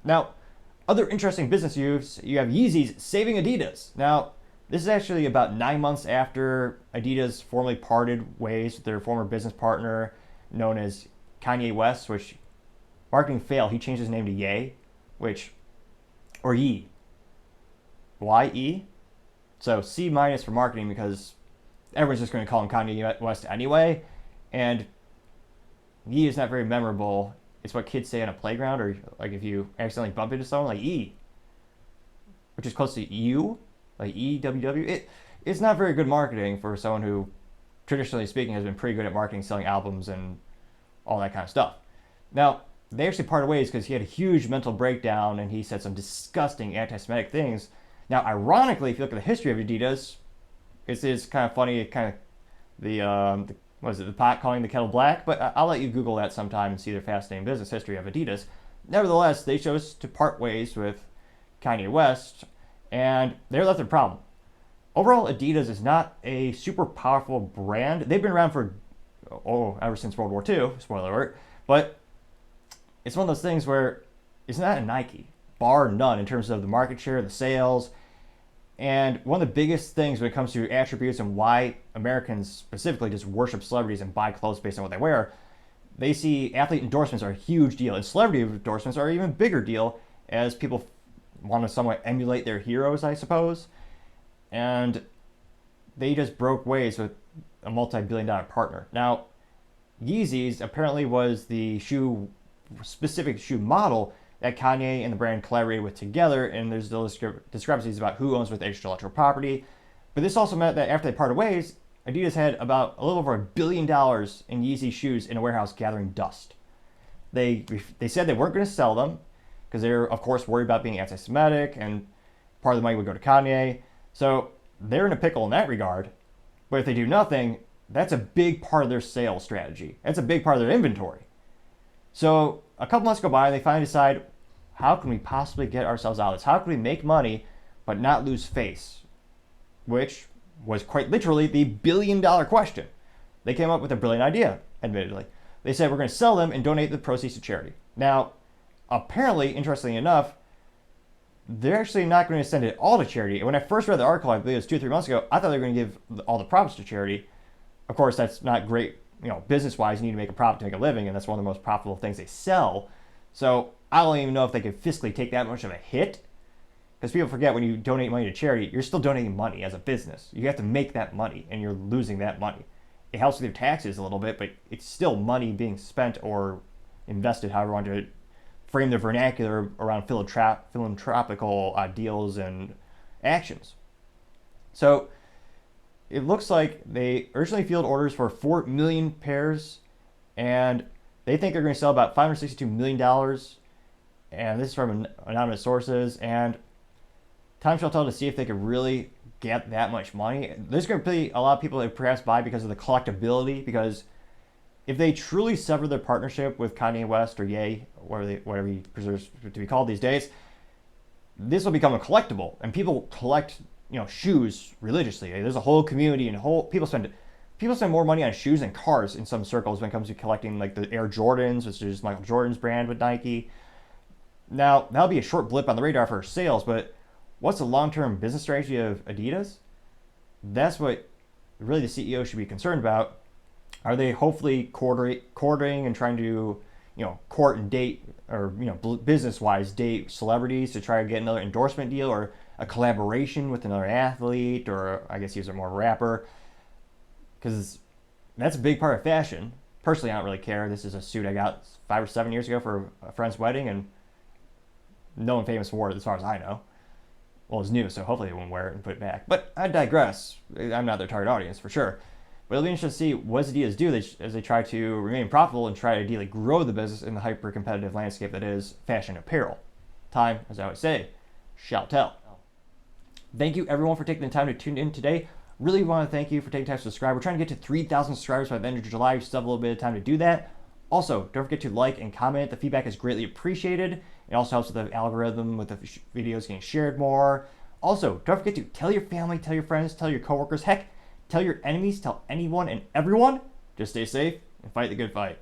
Now, other interesting business news, you have Yeezy's saving Adidas. Now, this is actually about 9 months after Adidas formally parted ways with their former business partner known as Kanye West, which marketing fail. He changed his name to Ye, or Yee. Y-E? So C minus for marketing because everyone's just going to call him Kanye West anyway. And Yee is not very memorable. It's what kids say on a playground, or like if you accidentally bump into someone, like E, which is close to U, like EWW. It's not very good marketing for someone who, traditionally speaking, has been pretty good at marketing, selling albums and all that kind of stuff. Now, they actually parted ways because he had a huge mental breakdown and he said some disgusting anti-Semitic things. Now, ironically, if you look at the history of Adidas, it's kind of funny, kind of the the pot calling the kettle black? But I'll let you Google that sometime and see their fascinating business history of Adidas. Nevertheless, they chose to part ways with Kanye West, and they're left with a problem. Overall, Adidas is not a super powerful brand. They've been around for, ever since World War II, spoiler alert, but it's one of those things where it's not a Nike, bar none in terms of the market share, the sales. And one of the biggest things when it comes to attributes and why Americans specifically just worship celebrities and buy clothes based on what they wear, they see athlete endorsements are a huge deal, and celebrity endorsements are an even bigger deal as people want to somewhat emulate their heroes, I suppose. And they just broke ways with a multi-billion-dollar partner. Now, Yeezy's apparently was the specific shoe model that Kanye and the brand collaborated with together, and there's still discrepancies about who owns with intellectual property. But this also meant that after they parted ways, Adidas had about a little over $1 billion in Yeezy shoes in a warehouse gathering dust. They said they weren't going to sell them because they're, of course, worried about being anti-Semitic, and part of the money would go to Kanye. So they're in a pickle in that regard. But if they do nothing, that's a big part of their sales strategy. That's a big part of their inventory. So a couple months go by, and they finally decide, how can we possibly get ourselves out of this? How can we make money but not lose face? Which was quite literally the billion-dollar question. They came up with a brilliant idea, admittedly. They said, we're going to sell them and donate the proceeds to charity. Now, apparently, interestingly enough, they're actually not going to send it all to charity. And when I first read the article, I believe it was 2 or 3 months ago, I thought they were going to give all the profits to charity. Of course, that's not great. Business-wise, you need to make a profit to make a living, and that's one of the most profitable things they sell. So I don't even know if they could fiscally take that much of a hit, because people forget when you donate money to charity, you're still donating money as a business. You have to make that money, and you're losing that money. It helps with your taxes a little bit, but it's still money being spent or invested, however you want to frame the vernacular around philanthropical deals and actions. So it looks like they originally fielded orders for 4 million pairs, and they think they're going to sell about $562 million. And this is from anonymous sources. And time shall tell to see if they could really get that much money. There's going to be a lot of people that perhaps buy because of the collectability, because if they truly sever their partnership with Kanye West or Ye, whatever he prefers to be called these days, this will become a collectible, and people collect shoes religiously. There's a whole community and people spend more money on shoes than cars in some circles when it comes to collecting like the Air Jordans, which is Michael Jordan's brand with Nike. Now, that'll be a short blip on the radar for sales, but what's the long-term business strategy of Adidas? That's what really the CEO should be concerned about. Are they hopefully courting and trying to, court and date, or, business-wise date celebrities to try to get another endorsement deal or a collaboration with another athlete, or I guess he's a more rapper? Because that's a big part of fashion. Personally, I don't really care. This is a suit I got 5 or 7 years ago for a friend's wedding, and no one famous wore it as far as I know. Well, it's new, so hopefully they won't wear it and put it back. But I digress. I'm not their target audience, for sure. But it'll be interesting to see what Adidas do as they try to remain profitable and try to ideally grow the business in the hyper-competitive landscape that is fashion apparel. Time, as I always say, shall tell. Thank you, everyone, for taking the time to tune in today. Really want to thank you for taking time to subscribe. We're trying to get to 3,000 subscribers by the end of July. We still have a little bit of time to do that. Also, don't forget to like and comment. The feedback is greatly appreciated. It also helps with the algorithm, with the videos getting shared more. Also, don't forget to tell your family, tell your friends, tell your coworkers, heck, tell your enemies, tell anyone and everyone. Just stay safe and fight the good fight.